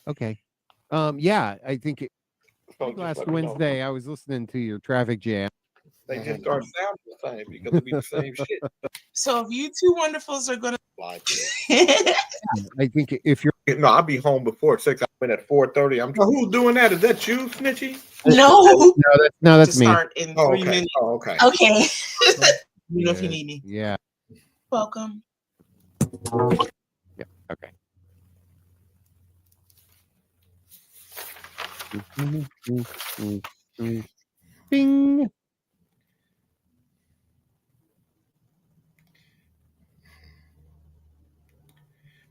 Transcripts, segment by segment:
Okay. Yeah, I think So just last let me know. Wednesday I was listening to your traffic jam. They just And start sounding the same because it be the same shit. So if you two wonderfuls are gonna Like it. I think if you're No, I'll be home before 6. I went at 4:30. Who's doing that? Is that you, Snitchy? no no, to that's me. start in Oh, 3 okay. minutes. Oh, okay. Okay. You know if you Yeah. need me. Yeah. Welcome. Yeah. Okay. Bing.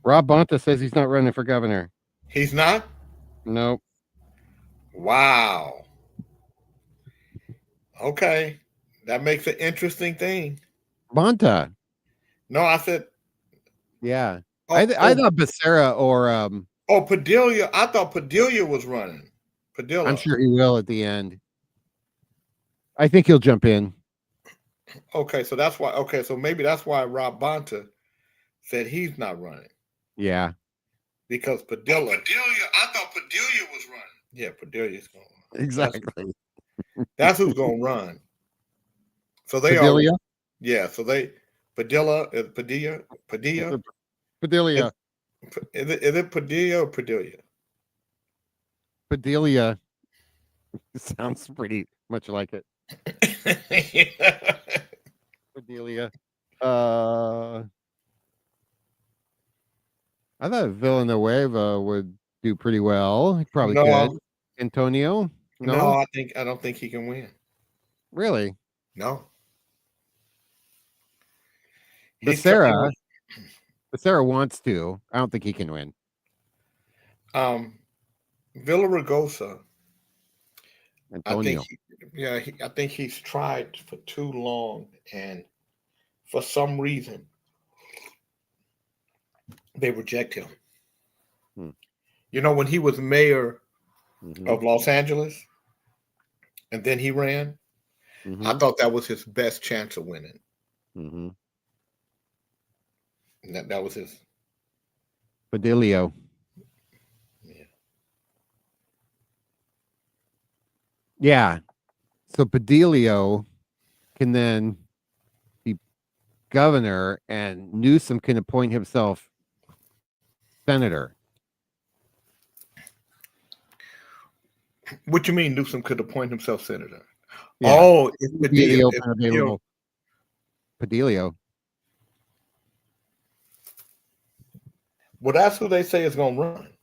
Rob Bonta says he's not running for governor. He's not? Nope. Wow. Okay. That makes an interesting thing. Bonta. No, I said, Yeah. oh, I thought Becerra or Padilla. I thought Padilla was running. Padilla. I'm sure he will at the end. I think he'll jump in. Okay, so that's why. Okay, so maybe that's why Rob Bonta said he's not running Yeah. because Padilla. Padilla. I thought Padilla was running. Yeah, Padilla's going to run. Exactly. That's who's going to run. So they Padilla? are. Yeah, so they. Padilla. Padilla. Padilla. Padilla. Is it Padilla or Padilla? Padilla. Sounds pretty much like it. Padilla. I thought Villanueva would do pretty well. He probably No. could. Antonio? No, No? I don't think he can win. Really? No. Becerra wants to. I don't think he can win. Villaraigosa. Antonio. I think he's tried for too long, and for some reason, they reject him. Hmm. You know, when he was mayor Mhm. of Los Angeles, and then he ran, Mhm. I thought that was his best chance of winning. Mhm. And that was his. Padillo. Yeah. Yeah. So Padillo can then be governor, and Newsom can appoint himself senator. What you mean Newsom could appoint himself senator? Yeah. Oh, it's Be the Padilla. open available. Padillo. Well, that's who they say is going to run.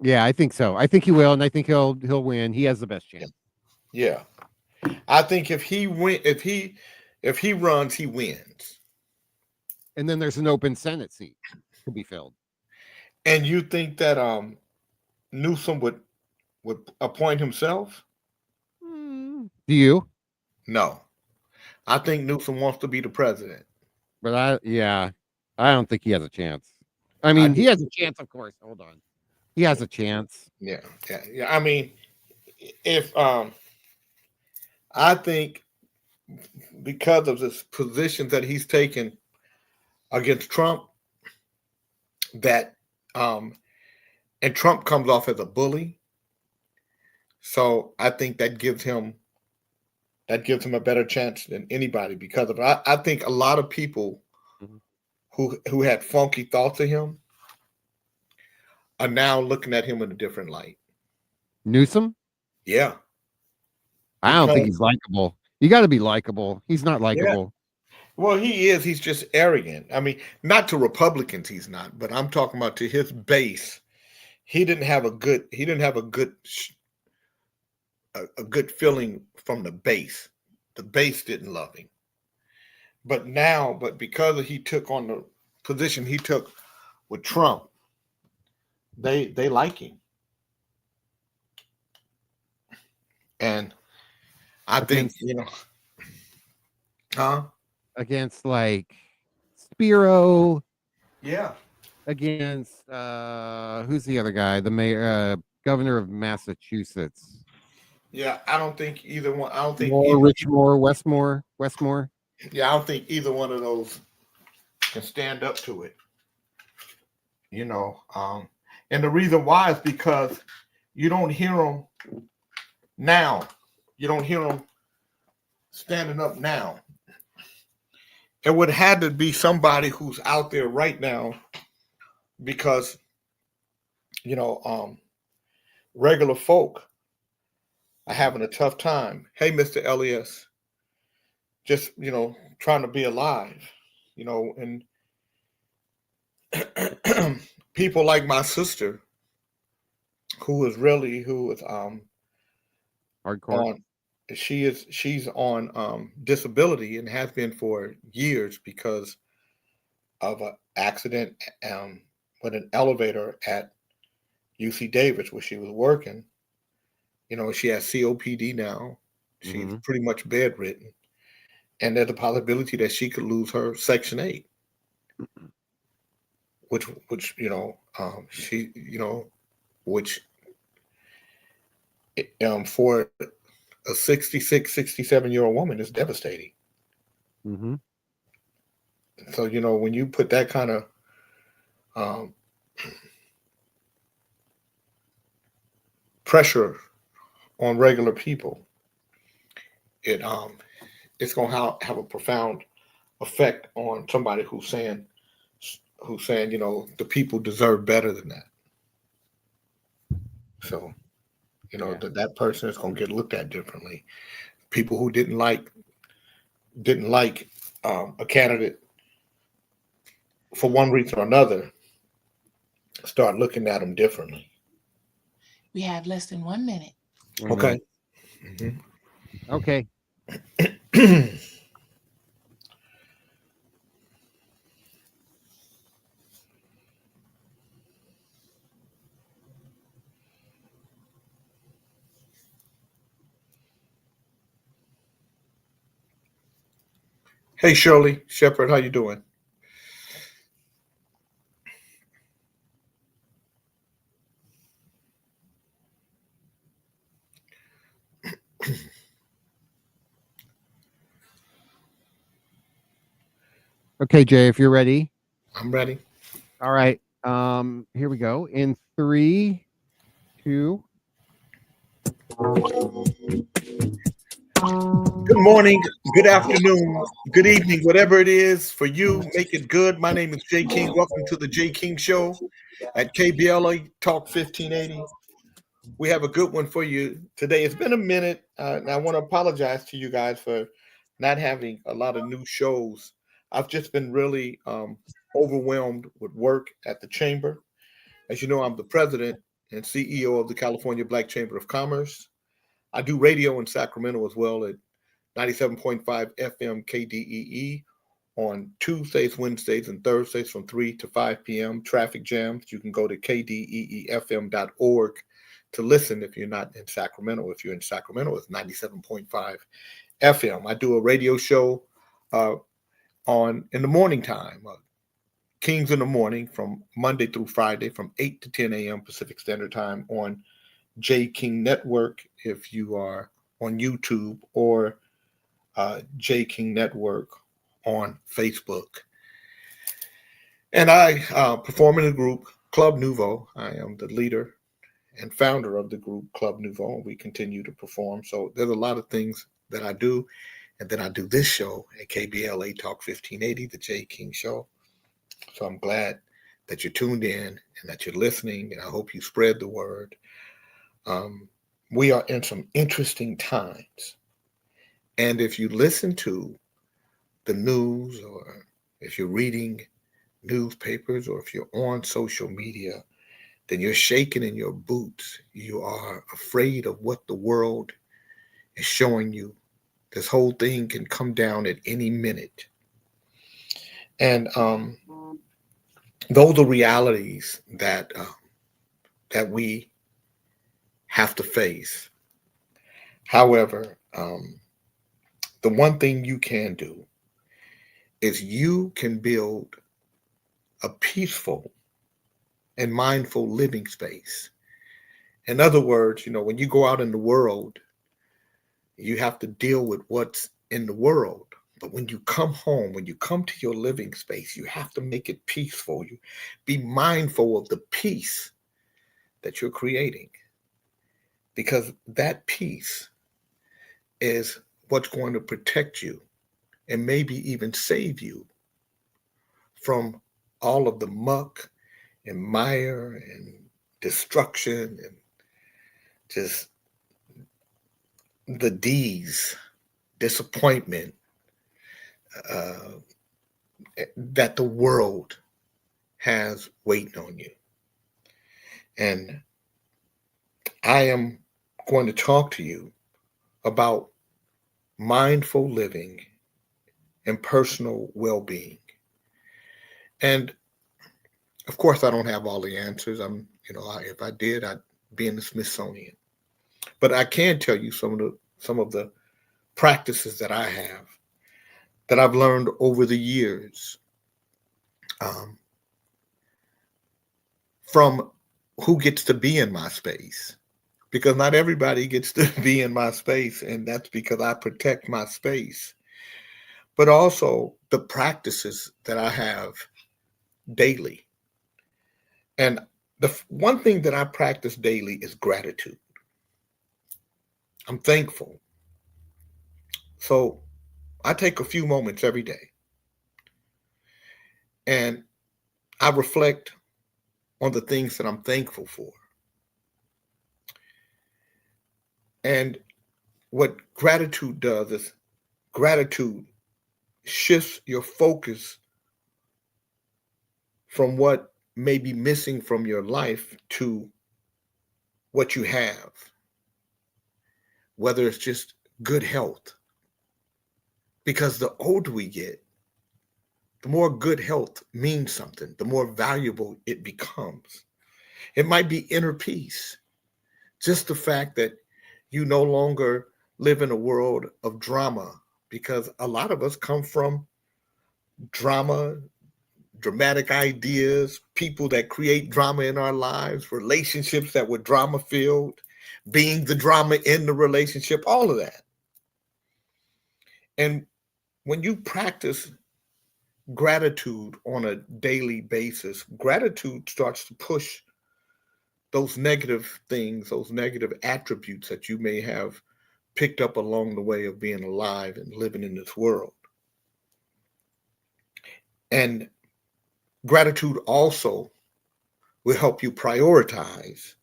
Yeah, I think so. I think he will, and I think he'll win. He has the best chance. Yeah, I think if he runs, he wins. And then there's an open Senate seat to be filled. And you think that Newsom would appoint himself? Do you? No, I think Newsom wants to be the president. But I don't think he has a chance. I mean, he has a chance, of course. Hold on. He has a chance. Yeah. I mean, if I think because of this position that he's taken against Trump, that and Trump comes off as a bully, so I think that gives him a better chance than anybody because of it. I think a lot of people who had funky thoughts of him are now looking at him in a different light. Newsom? Yeah. I don't think he's likable. You got to be likable. He's not likable. Well, he is. He's just arrogant. I mean, not to Republicans, he's not, but I'm talking about to his base. He didn't have a good feeling from the base. The base didn't love him. But because he took on the position he took with Trump, they like him. And I think, against like Spiro. Yeah. Against who's the other guy? The mayor, governor of Massachusetts. Yeah, I don't think either one. I don't think Richmore, Westmore. Yeah, I don't think either one of those can stand up to it. And And the reason why is because you don't hear them now. You don't hear them standing up now. It would have to be somebody who's out there right now because, you know, regular folk are having a tough time. Hey, Mr. Elias, just, trying to be alive, and people like my sister, who is Hardcore. on she's on disability and has been for years because of an accident with an elevator at UC Davis where she was working. She has COPD now. She's Mhm. pretty much bedridden, and there's a possibility that she could lose her Section 8, which she which for a 66, 67-year-old woman is devastating. Mhm. So when you put that kind of um, pressure on regular people, it's going to have a profound effect on somebody who's saying the people deserve better than that. So Yeah. that person is going to get looked at differently. People who didn't like a candidate for one reason or another start looking at them differently. We have less than 1 minute. 1 Okay. minute. Okay. Hey, Shirley Shepherd, how you doing? Okay, Jay, if you're ready. I'm ready. All right. Here we go. In 3, 2. Good morning, good afternoon, good evening, whatever it is for you, make it good. My name is Jay King. Welcome to the Jay King Show at KBLA Talk 1580. We have a good one for you today. It's been a minute, and I want to apologize to you guys for not having a lot of new shows. I've just been really overwhelmed with work at the chamber. As you know, I'm the president and CEO of the California Black Chamber of Commerce. I do radio in Sacramento as well at 97.5 FM KDEE on Tuesdays, Wednesdays, and Thursdays from 3 to 5 p.m. Traffic jams. You can go to kdeefm.org to listen if you're not in Sacramento. If you're in Sacramento, it's 97.5 FM. I do a radio show in the morning time, Kings in the Morning, from Monday through Friday from 8 to 10 a.m. Pacific Standard Time on J King Network if you are on YouTube, or J King Network on Facebook. And I perform in a group, Club Nouveau. I am the leader and founder of the group Club Nouveau, and we continue to perform. So there's a lot of things that I do. And then I do this show at KBLA Talk 1580, the J King Show. So I'm glad that you're tuned in and that you're listening, and I hope you spread the word. We are in some interesting times. And if you listen to the news, or if you're reading newspapers, or if you're on social media, then you're shaking in your boots. You are afraid of what the world is showing you. This whole thing can come down at any minute. And those are realities that we have to face. However, the one thing you can do is you can build a peaceful and mindful living space. In other words, when you go out in the world, you have to deal with what's in the world. But when you come home, when you come to your living space, you have to make it peaceful. You be mindful of the peace that you're creating, because that peace is what's going to protect you and maybe even save you from all of the muck and mire and destruction and just the D's, disappointment uh, that the world has waiting on you. And I am going to talk to you about mindful living and personal well being. And of course, I don't have all the answers. If I did, I'd be in the Smithsonian. But I can tell you some of the practices that I have that I've learned over the years, um, from who gets to be in my space, because not everybody gets to be in my space, and that's because I protect my space. But also the practices that I have daily. And one thing that I practice daily is gratitude. I'm thankful. So I take a few moments every day and I reflect on the things that I'm thankful for. And what gratitude does is gratitude shifts your focus from what may be missing from your life to what you have, whether it's just good health. Because the older we get, the more good health means something, the more valuable it becomes. It might be inner peace, just the fact that you no longer live in a world of drama, because a lot of us come from drama, dramatic ideas, people that create drama in our lives, relationships that were drama filled, being the drama in the relationship, all of that. And when you practice gratitude on a daily basis, gratitude starts to push those negative things, those negative attributes that you may have picked up along the way of being alive and living in this world. And gratitude also will help you prioritize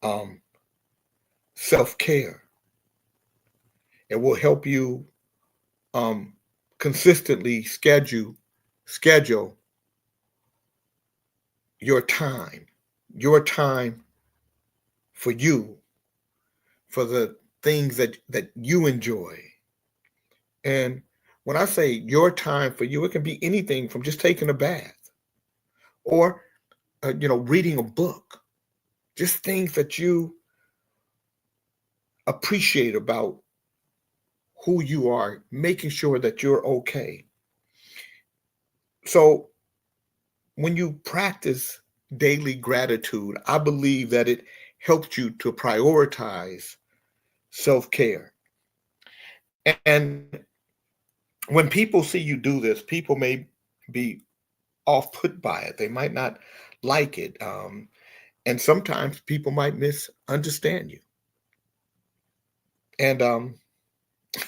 um, self care. It will help you um, consistently schedule your time for you, for the things that you enjoy. And when I say your time for you, it can be anything from just taking a bath or reading a book, just things that you appreciate about who you are, making sure that you're okay. So when you practice daily gratitude, I believe that it helps you to prioritize self-care. And when people see you do this, people may be off put by it. They might not like it. And sometimes people might misunderstand you. And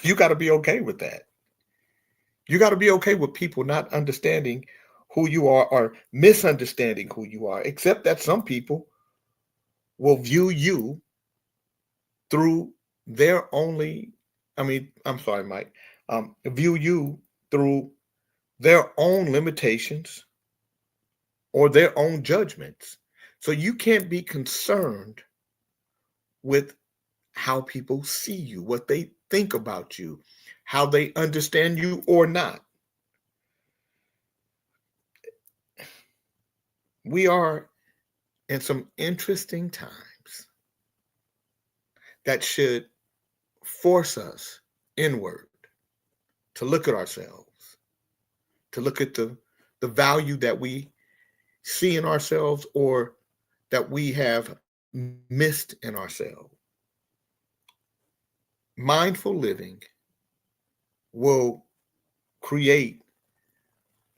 you got to be okay with that. You got to be okay with people not understanding who you are or misunderstanding who you are, except that some people will view you through their only, I'm sorry, Mike, view you through their own limitations or their own judgments. So you can't be concerned with how people see you, what they think about you, how they understand you or not. We are in some interesting times that should force us inward to look at ourselves, to look at the value that we see in ourselves or that we have missed in ourselves. Mindful living will create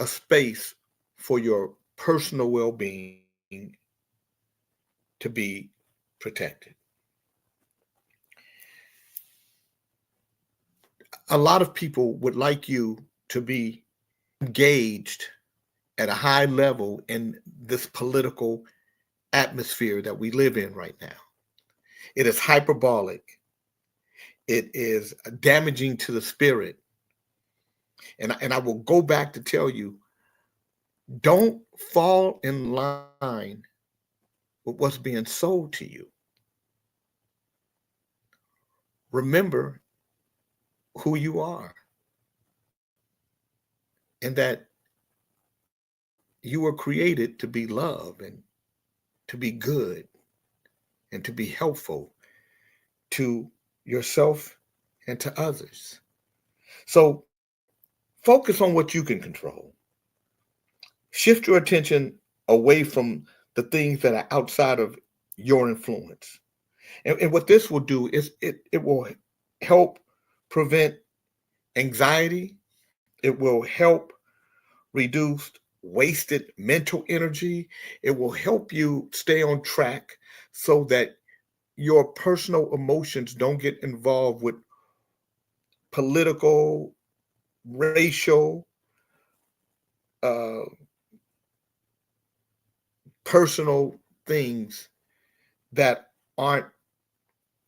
a space for your personal well being to be to be protected. A lot of people would like you to be engaged at a high level in this political atmosphere that we live in right now. It is hyperbolic. It is damaging to the spirit. And I will go back to tell you, don't fall in line with what's being sold to you. Remember who you are and that you were created to be love and to be good and to be helpful to yourself and to others. So focus on what you can control. Shift your attention away from the things that are outside of your influence. And what this will do is it will help prevent anxiety. It will help reduce wasted mental energy. It will help you stay on track so that your personal emotions don't get involved with political, racial, uh, personal things that aren't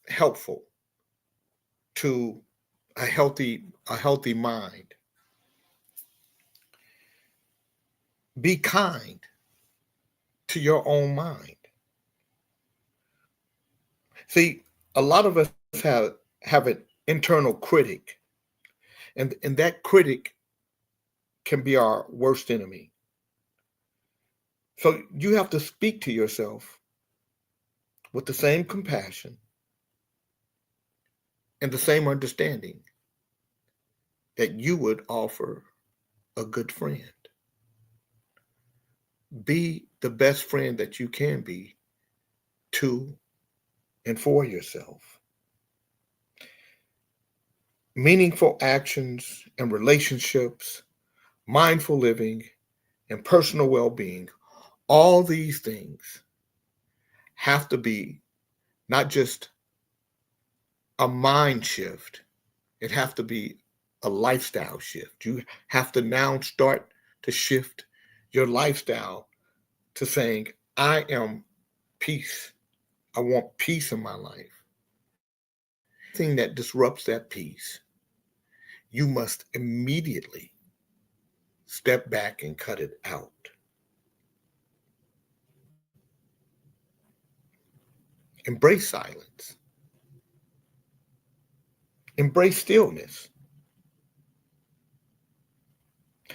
helpful to a healthy mind. Be kind to your own mind. See, a lot of us have an internal critic, and that critic can be our worst enemy. So you have to speak to yourself with the same compassion and the same understanding that you would offer a good friend. Be the best friend that you can be to and for yourself. Meaningful actions and relationships, mindful living, and personal well-being, all these things have to be not just a mind shift, it have to be a lifestyle shift. You have to now start to shift your lifestyle to saying, I am peace. I want peace in my life. Thing that disrupts that peace, you must immediately step back and cut it out. Embrace silence. Embrace stillness.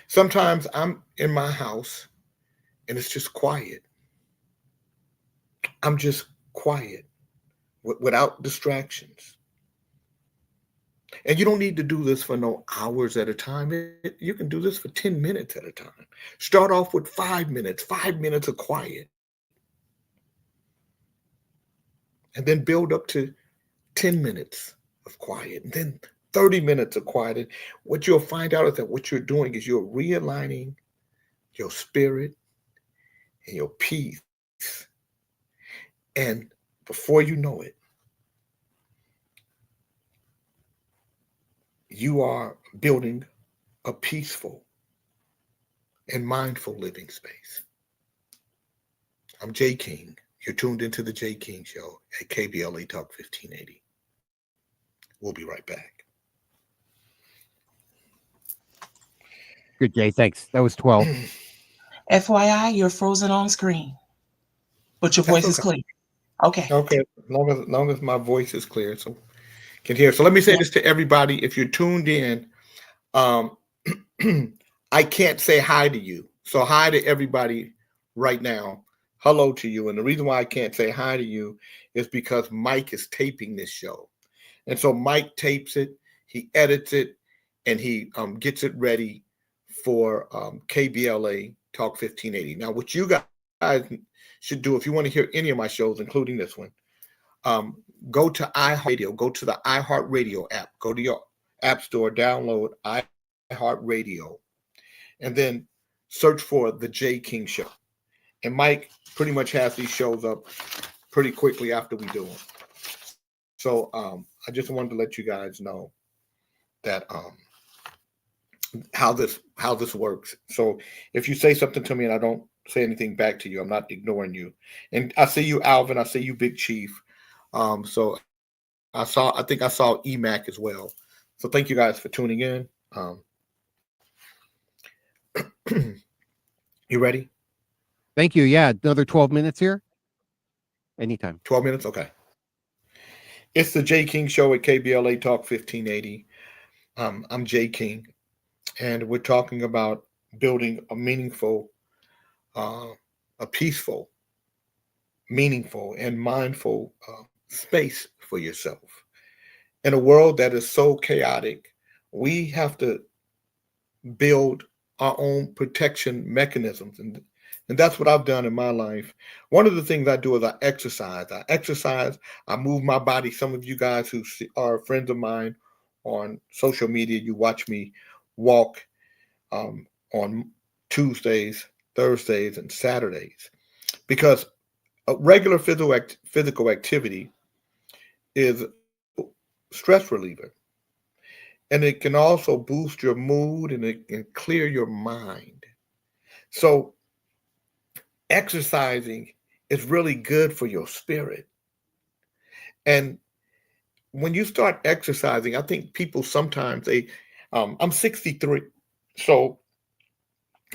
Sometimes I'm in my house and it's just quiet. I'm just quiet without distractions. And you don't need to do this for no hours at a time. You can do this for 10 minutes at a time. Start off with 5 minutes of quiet. And then build up to 10 minutes of quiet. And then 30 minutes of quiet. And what you'll find out is that what you're doing is you're realigning your spirit and your peace. And before you know it, you are building a peaceful and mindful living space. I'm Jay King. You're tuned into the Jay King Show at KBLA Talk 1580. We'll be right back. Good, Jay. Thanks. That was 12. FYI, you're frozen on screen, but your voice is clear. Okay. Okay. As long as my voice is clear, so can hear. So let me say this to everybody. If you're tuned in, I can't say hi to you. So hi to everybody right now. Hello to you. And the reason why I can't say hi to you is because Mike is taping this show. And so Mike tapes it, he edits it, and he gets it ready for KBLA Talk 1580. Now, what you guys should do, if you want to hear any of my shows, including this one, go to iHeartRadio, go to the iHeartRadio app, go to your app store, download iHeartRadio, and then search for The Jay King Show. And Mike pretty much has these shows up pretty quickly after we do them. So I just wanted to let you guys know that how this works. So if you say something to me and I don't say anything back to you, I'm not ignoring you. And I see you, Alvin. I see you, Big Chief. So I think I saw EMAC as well. So thank you guys for tuning in. You ready? Thank you. Yeah, another 12 minutes here. Anytime. 12 minutes? Okay. It's the Jay King Show at KBLA Talk 1580. I'm Jay King, and we're talking about building a meaningful, a peaceful, meaningful, and mindful space for yourself. In a world that is so chaotic, we have to build our own protection mechanisms. And that's what I've done in my life. One of the things I do is I exercise. I move my body. Some of you guys who are friends of mine on social media, you watch me walk on Tuesdays, Thursdays, and Saturdays. Because a regular physical activity is stress reliever. And it can also boost your mood and it can clear your mind. So exercising is really good for your spirit. And when you start exercising, I think people sometimes I'm 63, so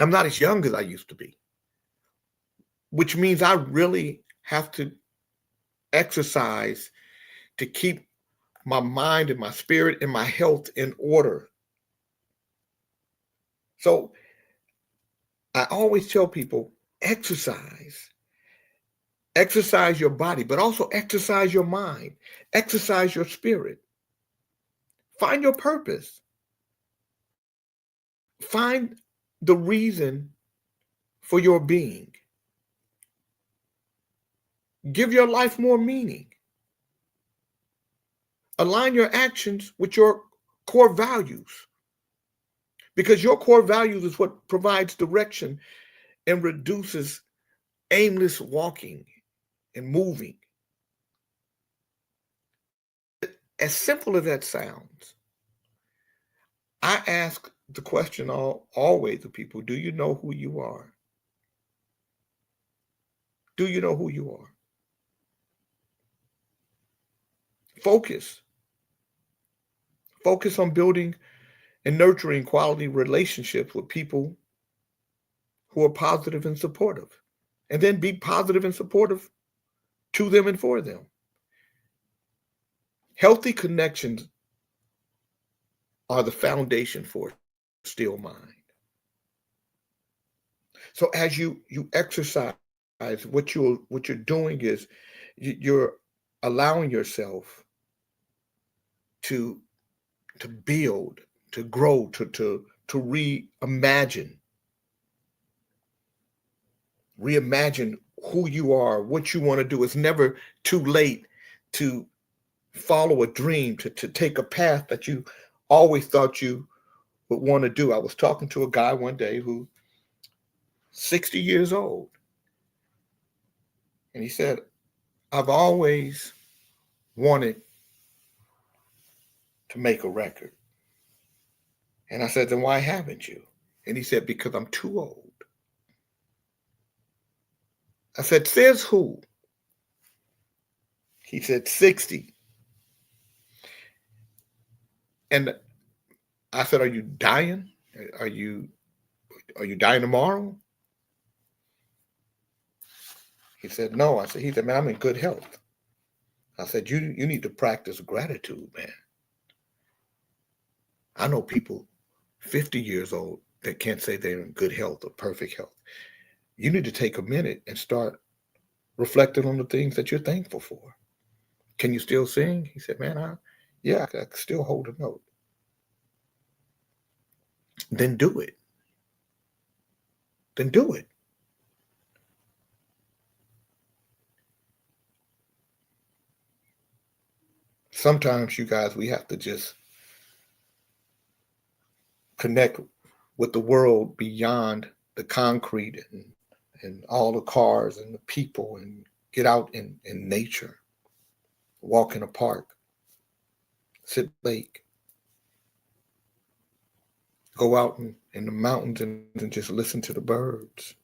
I'm not as young as I used to be, which means I really have to exercise to keep my mind and my spirit and my health in order. So I always tell people, exercise your body, but also exercise your mind, exercise your spirit. Find your purpose. Find the reason for your being. Give your life more meaning. Align your actions with your core values, because your core values is what provides direction and reduces aimless walking and moving. As simple as that sounds, I ask the question always to people, do you know who you are? Do you know who you are? Focus. Focus on building and nurturing quality relationships with people who are positive and supportive. And then be positive and supportive to them and for them. Healthy connections are the foundation for a still mind. So as you exercise, what you're doing is you're allowing yourself to build, to grow, to reimagine who you are, what you want to do. It's never too late to follow a dream, to take a path that you always thought you would want to do. I was talking to a guy one day who's 60 years old, and he said, I've always wanted to make a record. And I said, then why haven't you? And he said, because I'm too old. I said, says who? He said, 60. And I said, are you dying? Are you dying tomorrow? He said, no. He said, man, I'm in good health. I said, you need to practice gratitude, man. I know people 50 years old that can't say they're in good health or perfect health. You need to take a minute and start reflecting on the things that you're thankful for. Can you still sing? He said, man, I can still hold a note. Then do it. Then do it. Sometimes, you guys, we have to just connect with the world beyond the concrete and all the cars and the people and Get out in nature, walk in a park, sit lake, go out in the mountains and just listen to the birds.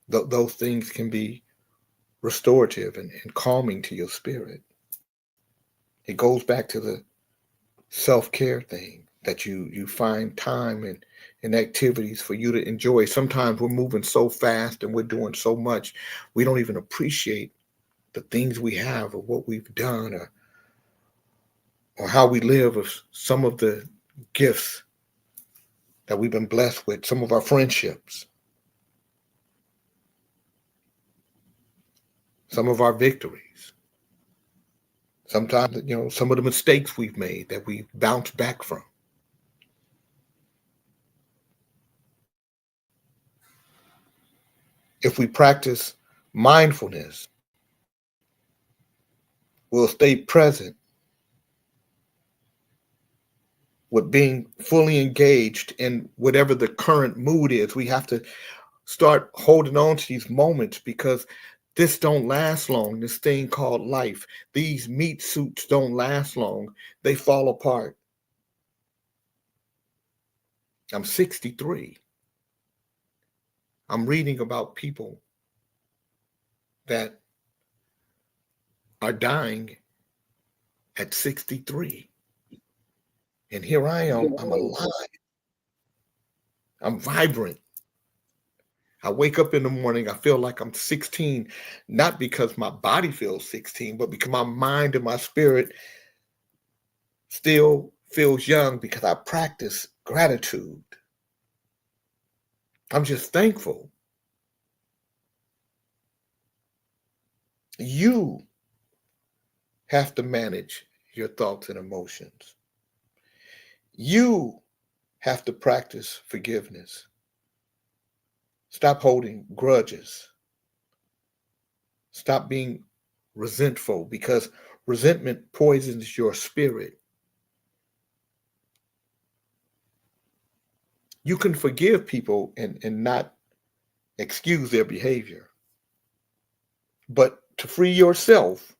Those things can be restorative and calming to your spirit. It goes back to the self-care thing that you find time and activities for you to enjoy. Sometimes we're moving so fast and we're doing so much, we don't even appreciate the things we have or what we've done or how we live, or some of the gifts that we've been blessed with, some of our friendships, some of our victories. Sometimes, some of the mistakes we've made that we bounce back from. If we practice mindfulness, we'll stay present with being fully engaged in whatever the current mood is. We have to start holding on to these moments because this don't last long. This thing called life. These meat suits don't last long. They fall apart. I'm 63. I'm reading about people that are dying at 63. And here I am, I'm alive. I'm vibrant. I wake up in the morning, I feel like I'm 16, not because my body feels 16, but because my mind and my spirit still feels young because I practice gratitude. I'm just thankful. You have to manage your thoughts and emotions. You have to practice forgiveness. Stop holding grudges. Stop being resentful because resentment poisons your spirit. You can forgive people and not excuse their behavior. But to free yourself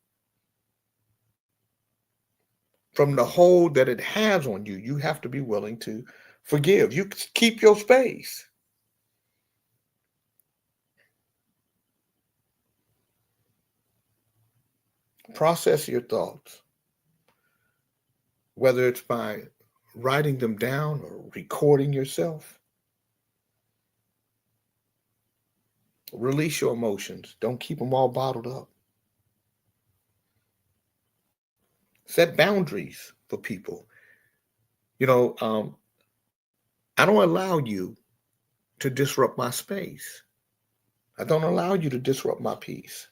from the hold that it has on you, you have to be willing to forgive. You keep your space. Process your thoughts, whether it's by writing them down or recording yourself. Release your emotions. Don't keep them all bottled up. Set boundaries for people. I don't allow you to disrupt my space. I don't allow you to disrupt my peace.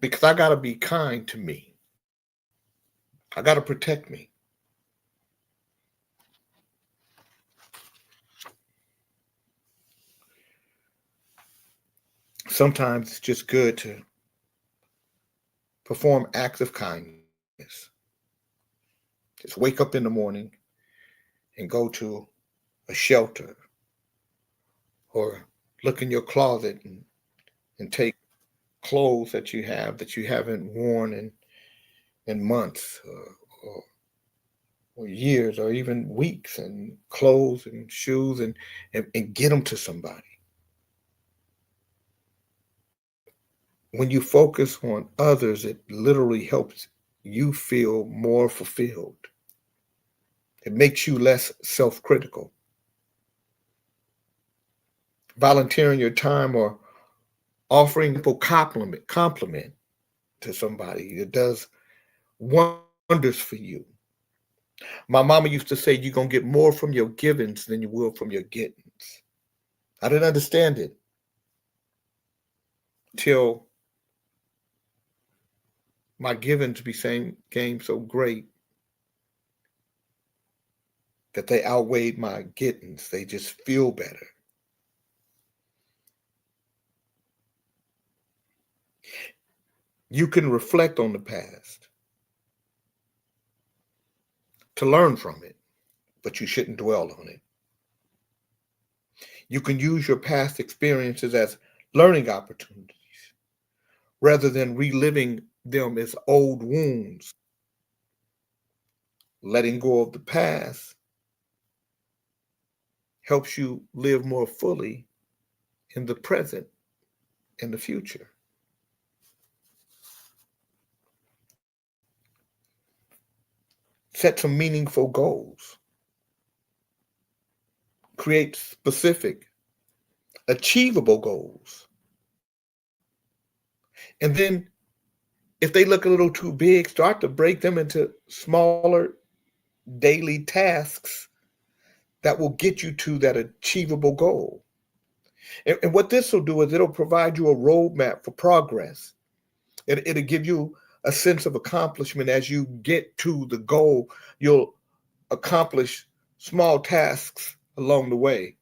Because I got to be kind to me. I got to protect me. Sometimes it's just good to perform acts of kindness. Just wake up in the morning and go to a shelter or look in your closet and take clothes that you have that you haven't worn in months or years or even weeks, and clothes and shoes and get them to somebody. When you focus on others, it literally helps you feel more fulfilled. It makes you less self-critical. Volunteering your time or offering a compliment to somebody, it does wonders for you. My mama used to say, you're going to get more from your givings than you will from your gettings. I didn't understand it till my givings became so great that they outweighed my gettings. They just feel better. You can reflect on the past to learn from it. but you shouldn't dwell on it. You can use your past experiences as learning opportunities rather than reliving them as old wounds. Letting go of the past helps you live more fully in the present and the future. Set some meaningful goals. Create specific, achievable goals. And then, if they look a little too big, start to break them into smaller daily tasks that will get you to that achievable goal. And what this will do is it'll provide you a roadmap for progress. It'll give you a sense of accomplishment as you get to the goal. You'll accomplish small tasks along the way.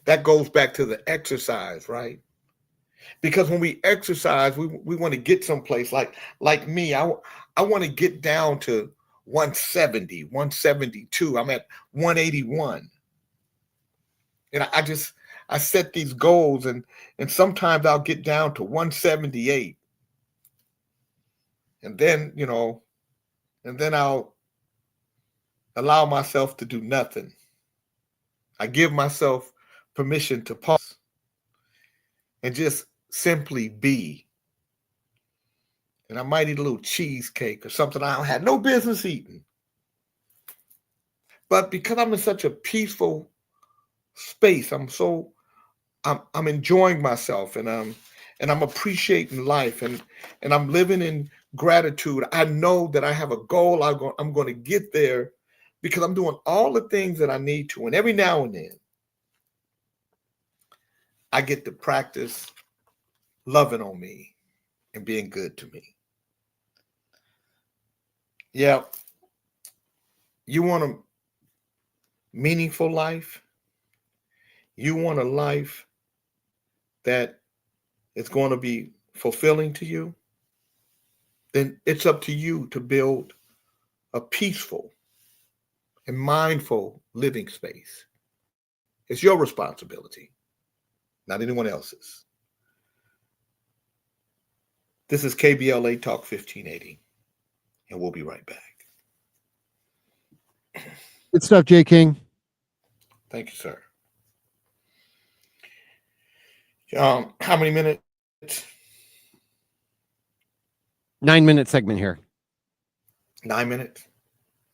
That goes back to the exercise, right? Because when we exercise, we want to get someplace. Like me, I want to get down to 170, 172. I'm at 181. And I set these goals, and sometimes I'll get down to 178. And then, and then I'll allow myself to do nothing. I give myself permission to pause and just simply be. And I might eat a little cheesecake or something I had no business eating. But because I'm in such a peaceful space, I'm enjoying myself, and I'm appreciating life, and I'm living in gratitude. I know that I have a goal. I'm going to get there because I'm doing all the things that I need to. And every now and then, I get to practice loving on me and being good to me. Yeah. You want a meaningful life? You want a life that is going to be fulfilling to you? Then it's up to you to build a peaceful and mindful living space. It's your responsibility, not anyone else's. This is KBLA Talk 1580, and we'll be right back. Good stuff, J. King. Thank you, sir. How many minutes? 9-minute segment here. 9 minutes?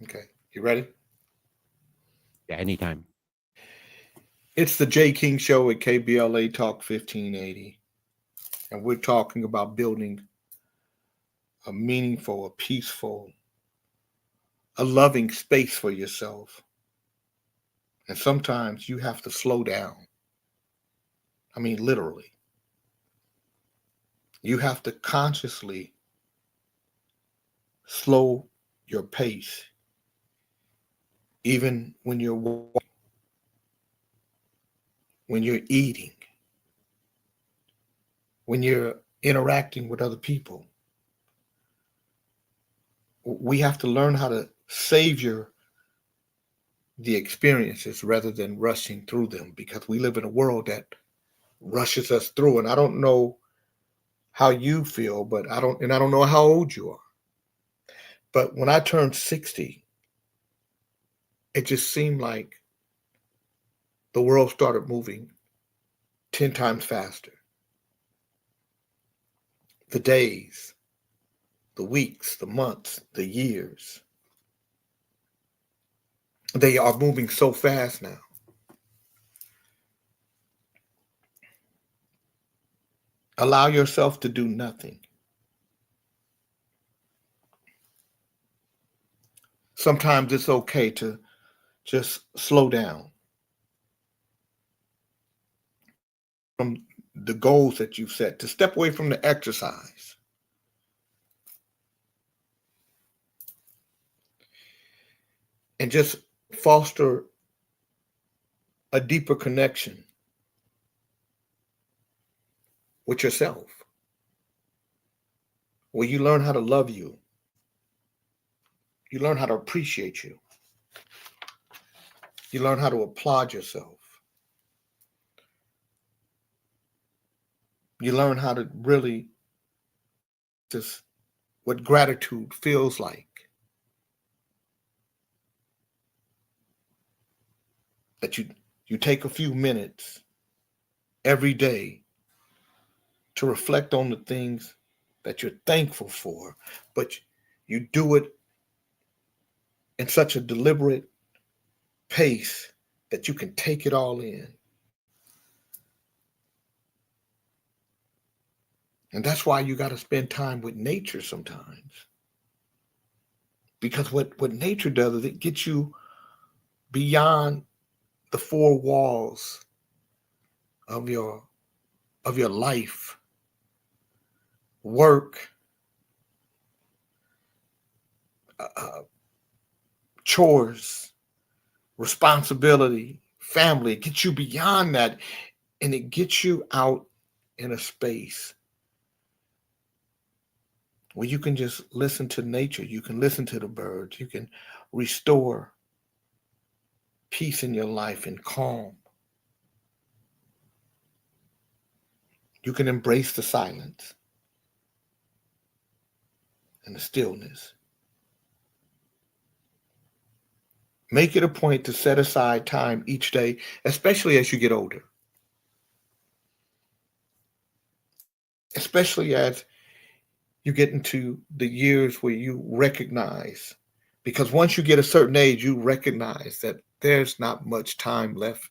Okay. You ready? Yeah, anytime. It's the J. King Show at KBLA Talk 1580. And we're talking about building a meaningful, a peaceful, a loving space for yourself. And sometimes you have to slow down. I mean, literally. You have to consciously slow your pace, even when you're walking, when you're eating, when you're interacting with other people. We have to learn how to savor the experiences rather than rushing through them, because we live in a world that rushes us through. And I don't know how you feel, but I don't know how old you are. But when I turned 60, it just seemed like the world started moving 10 times faster. The days, the weeks, the months, the years, they are moving so fast now. Allow yourself to do nothing. Sometimes it's okay to just slow down from the goals that you've set, to step away from the exercise. And just foster a deeper connection with yourself, where you learn how to love you, You learn how to appreciate you. You learn how to applaud yourself. You learn how to really just what gratitude feels like. That you take a few minutes every day to reflect on the things that you're thankful for, but you do it in such a deliberate pace that you can take it all in. And that's why you got to spend time with nature sometimes. Because what nature does is it gets you beyond the four walls of your life, work, chores, responsibility, family. It gets you beyond that, and it gets you out in a space where you can just listen to nature. You can listen to the birds. You can restore peace in your life and calm. You can embrace the silence and the stillness. Make it a point to set aside time each day, especially as you get older. Especially as you get into the years where you recognize, because once you get a certain age, you recognize that there's not much time left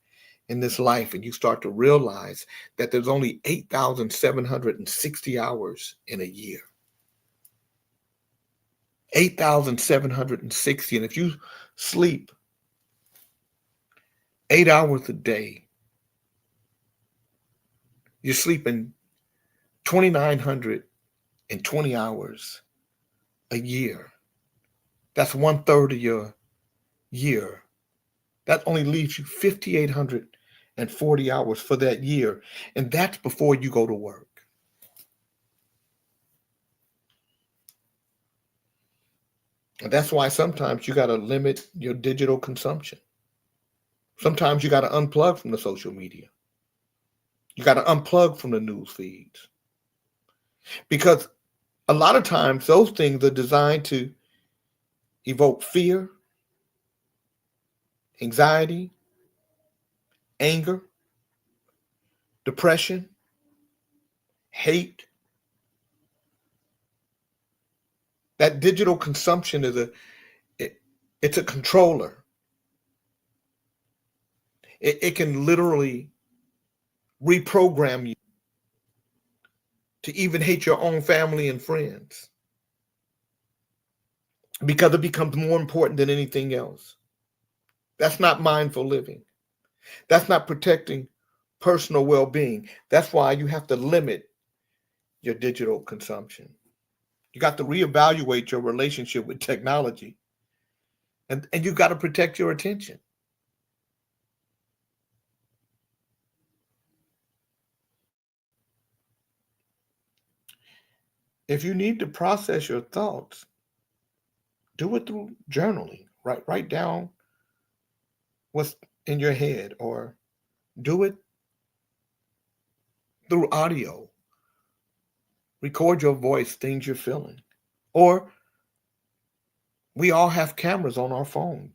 in this life, and you start to realize that there's only 8,760 hours in a year. 8,760. And if you sleep 8 hours a day, you're sleeping 2,920 hours a year. That's 1/3 of your year. That only leaves you 5,840 hours for that year. And that's before you go to work. And that's why sometimes you got to limit your digital consumption. Sometimes you got to unplug from the social media. You got to unplug from the news feeds. Because a lot of times those things are designed to evoke fear, anxiety, anger, depression, hate. That digital consumption is it's a controller. It can literally reprogram you to even hate your own family and friends because it becomes more important than anything else. That's not mindful living. That's not protecting personal well-being. That's why you have to limit your digital consumption. You got to reevaluate your relationship with technology, and you got to protect your attention. If you need to process your thoughts, do it through journaling. Write down what's in your head, or do it through audio. Record your voice, things you're feeling. Or we all have cameras on our phone.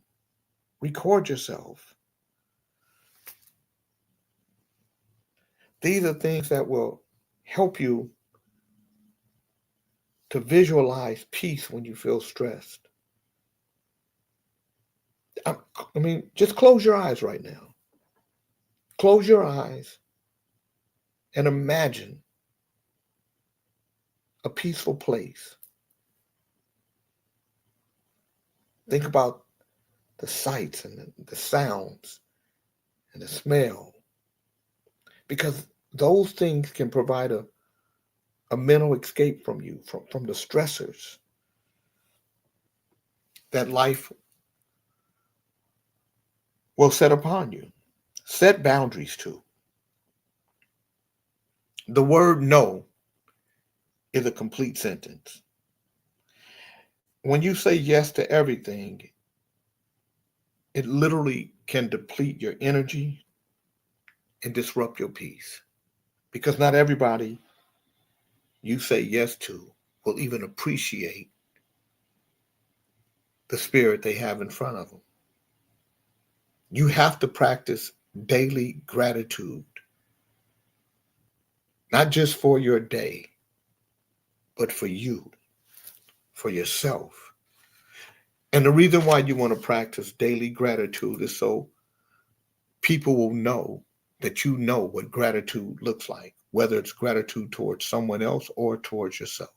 Record yourself. These are things that will help you to visualize peace when you feel stressed. I mean, just close your eyes right now. Close your eyes and imagine a peaceful place. Think about the sights and the sounds and the smell, because those things can provide a mental escape from you, from the stressors that life will set upon you. Set boundaries too. The word no is a complete sentence. when you say yes to everything, it literally can deplete your energy and disrupt your peace. Because not everybody you say yes to will even appreciate the spirit they have in front of them. You have to practice daily gratitude, not just for your day, but for you, for yourself. And the reason why you want to practice daily gratitude is so people will know that you know what gratitude looks like, whether it's gratitude towards someone else or towards yourself.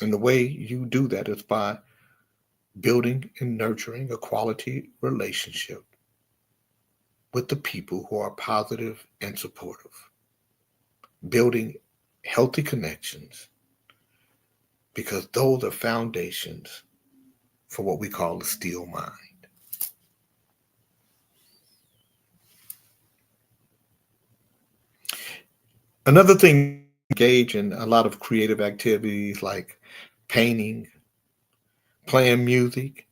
And the way you do that is by building and nurturing a quality relationship with the people who are positive and supportive, building healthy connections, because those are foundations for what we call a steel mind. Another thing, engage in a lot of creative activities like painting, playing music,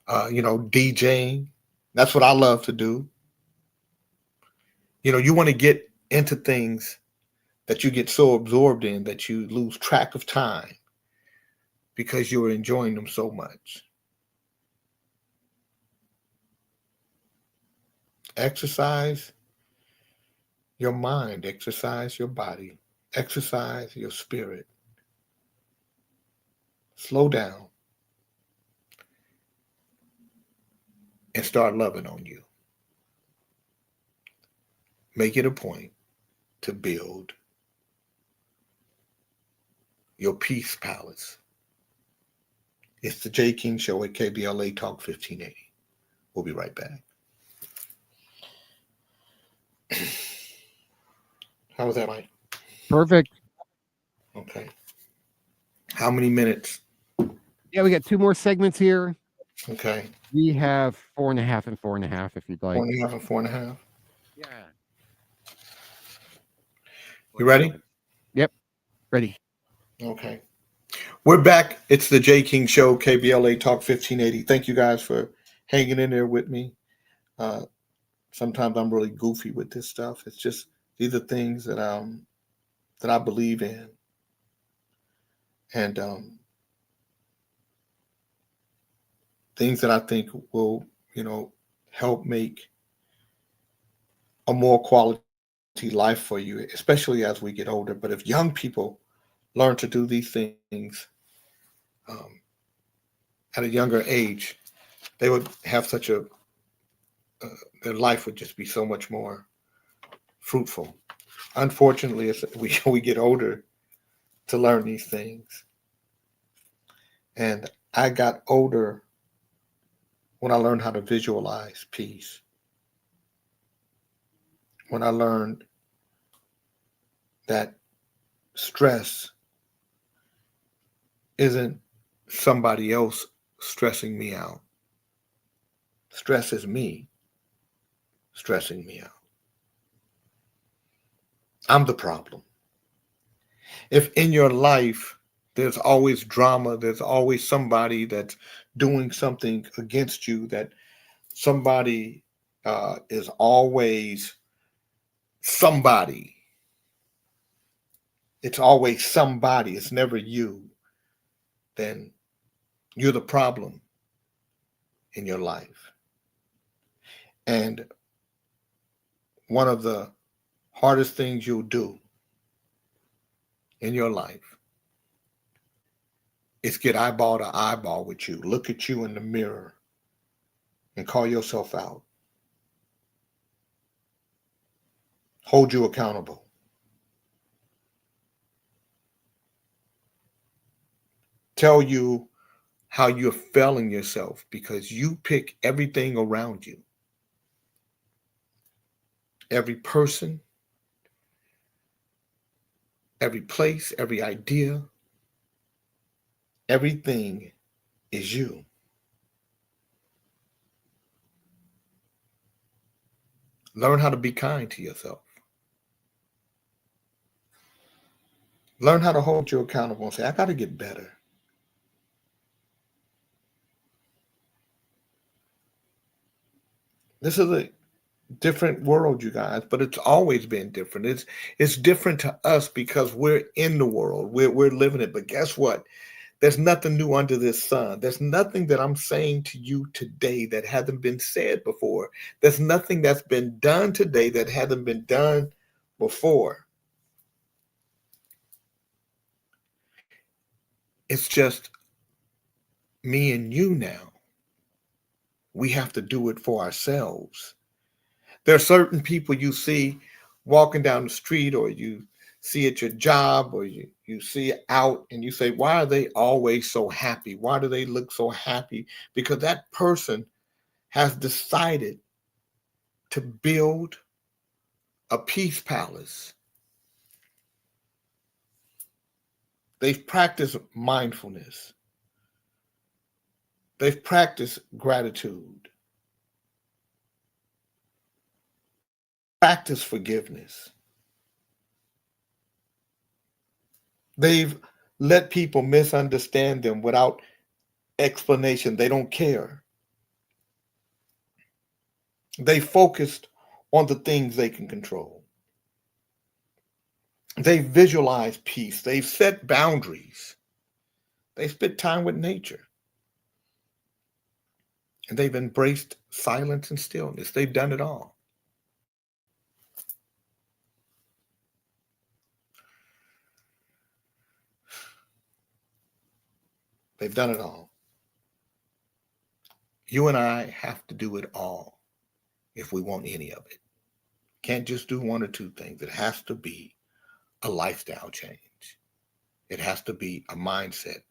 DJing. That's what I love to do. You want to get into things that you get so absorbed in that you lose track of time because you're enjoying them so much. Exercise your mind, exercise your body, exercise your spirit. Slow down and start loving on you. Make it a point to build your peace palace. It's the J. King Show at KBLA Talk 1580. We'll be right back. How was that, Mike? Perfect. Okay. How many minutes? Yeah, we got 2 more segments here. Okay. We have 4.5 and 4.5 if you'd like. 4.5 and 4.5. Yeah. You ready? Yep. Ready. Okay. We're back. It's the J. King Show, KBLA Talk 1580. Thank you guys for hanging in there with me. Sometimes I'm really goofy with this stuff. It's just these are things that I believe in, and things that I think will help make a more quality life for you, especially as we get older. But if young people learn to do these things um, at a younger age, they would have such their life would just be so much more fruitful. Unfortunately, as we get older to learn these things. And I got older when I learned how to visualize peace. When I learned that stress isn't somebody else stressing me out. Stress is me stressing me out. I'm the problem. If in your life there's always drama, there's always somebody that's doing something against you, that somebody is always somebody. It's always somebody. It's never you. Then you're the problem in your life. And one of the hardest things you'll do in your life is get eyeball to eyeball with you, look at you in the mirror and call yourself out. Hold you accountable. Tell you how you're failing yourself because you pick everything around you. Every person, every place, every idea, everything is you. Learn how to be kind to yourself. Learn how to hold you accountable and say, I got to get better. This is a different world, you guys, but it's always been different. It's different to us because we're in the world. We're living it. But guess what? There's nothing new under this sun. There's nothing that I'm saying to you today that hasn't been said before. There's nothing that's been done today that hasn't been done before. It's just me and you now. We have to do it for ourselves. There are certain people you see walking down the street, or you see at your job, or you see out, and you say, why are they always so happy? Why do they look so happy? Because that person has decided to build a peace palace. They've practiced mindfulness. They've practiced gratitude, practiced forgiveness. They've let people misunderstand them without explanation. They don't care. They focused on the things they can control. They visualize peace. They've set boundaries. They spent time with nature. And they've embraced silence and stillness. They've done it all. They've done it all. You and I have to do it all if we want any of it. Can't just do one or two things. It has to be a lifestyle change. It has to be a mindset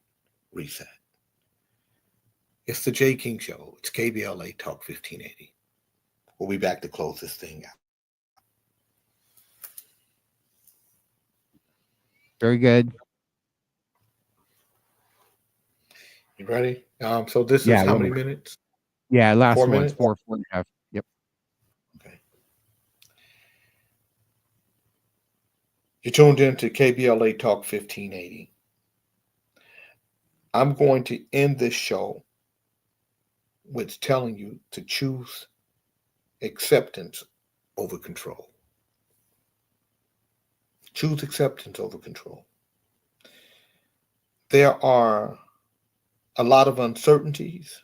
reset. It's the J. King Show. It's KBLA Talk 1580. We'll be back to close this thing out. Very good. You ready? So this Yeah, is how one many more. minutes? Yeah, last 4 one's minutes? 4.5. Yep. Okay. You're tuned in to KBLA Talk 1580. I'm going to end this show with telling you to choose acceptance over control. Choose acceptance over control. There are a lot of uncertainties,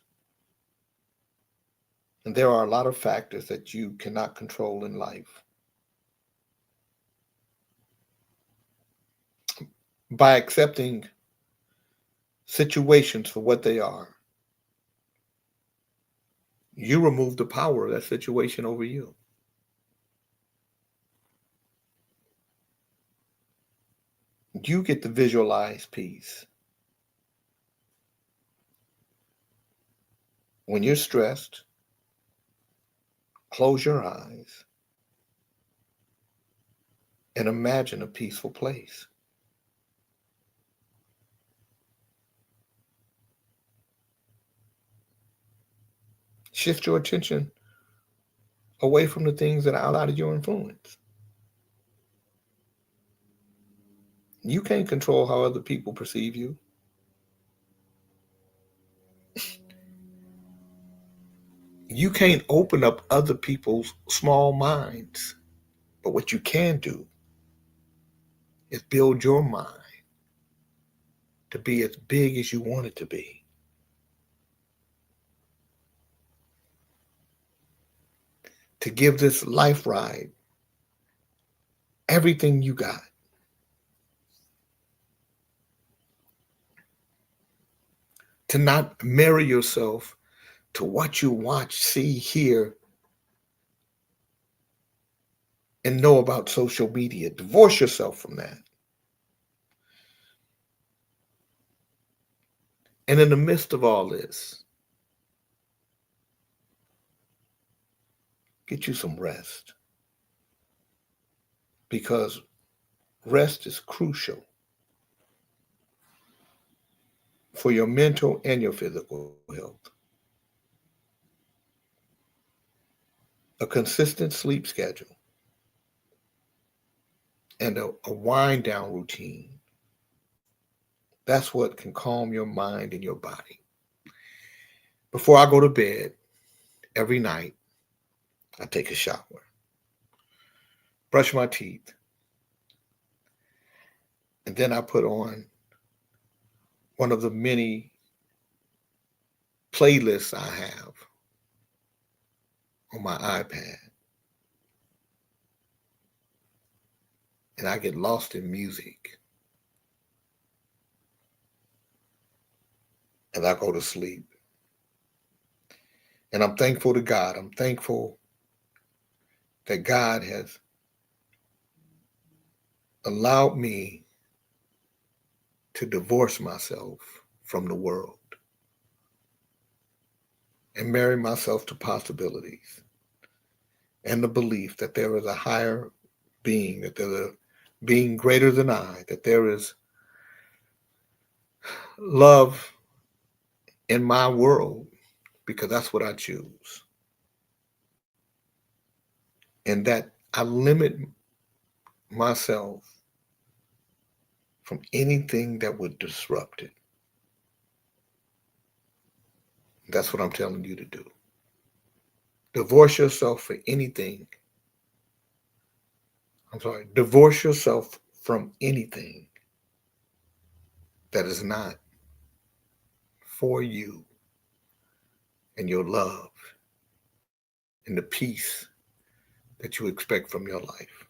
and there are a lot of factors that you cannot control in life. By accepting situations for what they are, you remove the power of that situation over you. You get to visualize peace. When you're stressed, close your eyes and imagine a peaceful place. Shift your attention away from the things that are outside of your influence. You can't control how other people perceive you. You can't open up other people's small minds. But what you can do is build your mind to be as big as you want it to be. To give this life ride everything you got. To not marry yourself to what you watch, see, hear, and know about social media. Divorce yourself from that. And in the midst of all this, get you some rest. Because rest is crucial for your mental and your physical health. A consistent sleep schedule and a wind down routine That's what can calm your mind and your body. Before I go to bed every night, I take a shower, brush my teeth, and then I put on one of the many playlists I have on my iPad. And I get lost in music. And I go to sleep. And I'm thankful to God. I'm thankful that God has allowed me to divorce myself from the world and marry myself to possibilities and the belief that there is a higher being, that there's a being greater than I, that there is love in my world, because that's what I choose. And that I limit myself from anything that would disrupt it. That's what I'm telling you to do. Divorce yourself for anything. Divorce yourself from anything that is not for you and your love and the peace that you expect from your life.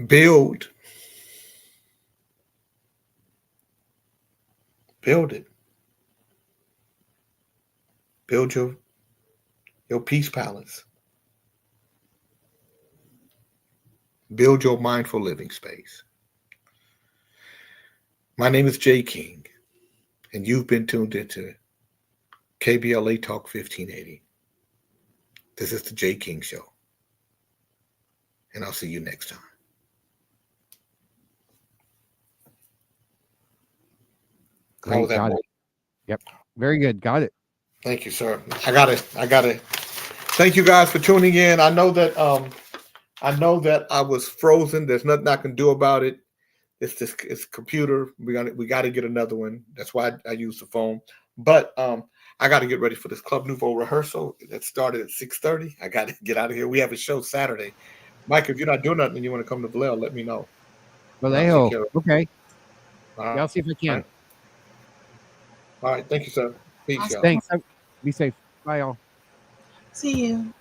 Build it. Build your peace palace. Build your mindful living space. My name is Jay King, and you've been tuned into KBLA Talk 1580. This is the Jay King Show, and I'll see you next time. Great, got it. Yep, very good, got it. Thank you, sir. I got it. Thank you guys for tuning in. I know that I was frozen. There's nothing I can do about it. It's computer. We got to get another one. That's why I use the phone. But I got to get ready for this Club Nouveau rehearsal that started at 6:30. I got to get out of here. We have a show Saturday. Mike, if you're not doing nothing and you want to come to Vallejo, let me know. Vallejo. Okay. Right. I'll see if I can. All right. Thank you, sir. Peace, y'all. Thanks. Be safe. Bye, y'all. See you.